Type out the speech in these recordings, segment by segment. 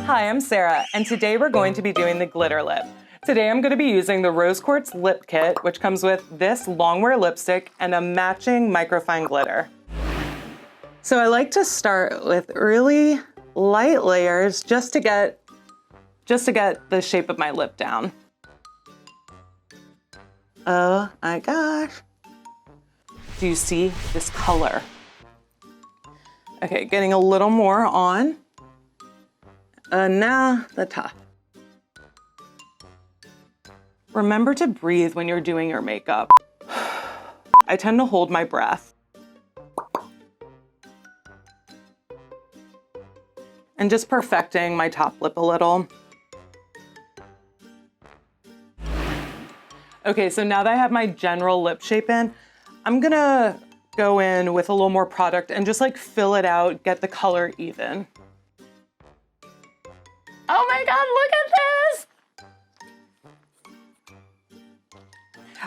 Hi, I'm Sarah, and today we're going to be doing the glitter lip. Today I'm going to be using the Rose Quartz Lip Kit, which comes with this longwear lipstick and a matching microfine glitter. So I like to start with really light layers just to get the shape of my lip down. Oh my gosh. Do you see this color? Okay, getting a little more on. Now the top. Remember to breathe when you're doing your makeup. I tend to hold my breath. And just perfecting my top lip a little. Okay, so now that I have my general lip shape in, I'm gonna go in with a little more product and just like fill it out, get the color even. Oh my God, look at this!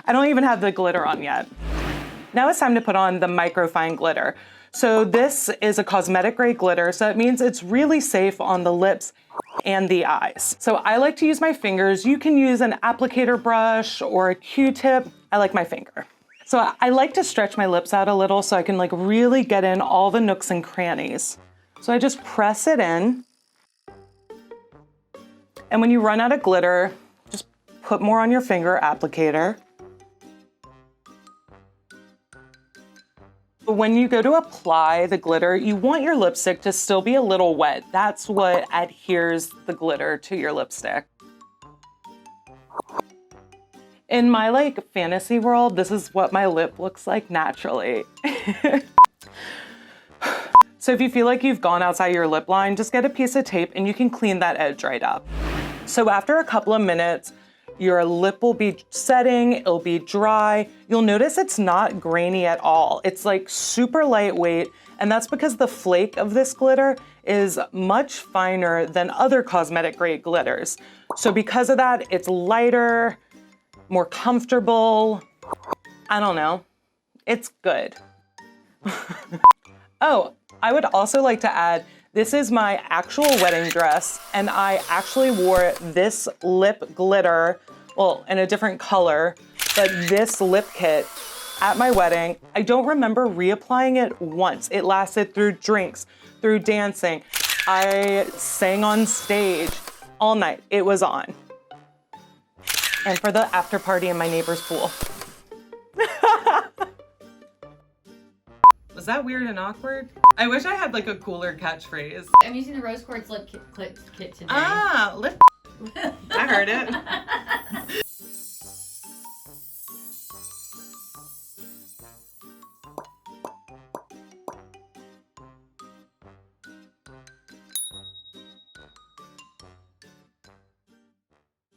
I don't even have the glitter on yet. Now it's time to put on the microfine glitter. So this is a cosmetic grade glitter, so it means it's really safe on the lips and the eyes. So I like to use my fingers. You can use an applicator brush or a Q-tip. I like my finger. So I like to stretch my lips out a little so I can like really get in all the nooks and crannies. So I just press it in. And when you run out of glitter, just put more on your finger applicator. When you go to apply the glitter, you want your lipstick to still be a little wet. That's what adheres the glitter to your lipstick. In my like fantasy world, this is what my lip looks like naturally. So if you feel like you've gone outside your lip line, just get a piece of tape and you can clean that edge right up. So after a couple of minutes, your lip will be setting, it'll be dry. You'll notice it's not grainy at all. It's like super lightweight, and that's because the flake of this glitter is much finer than other cosmetic grade glitters. So because of that, it's lighter, more comfortable. I don't know, it's good. Oh, I would also like to add, this is my actual wedding dress, and I actually wore this lip glitter, well, in a different color, but this lip kit at my wedding. I don't remember reapplying it once. It lasted through drinks, through dancing. I sang on stage all night. It was on. And for the after party in my neighbor's pool. Was that weird and awkward? I wish I had like a cooler catchphrase. I'm using the Rose Quartz Lip Kit today. Ah, lip. I heard it.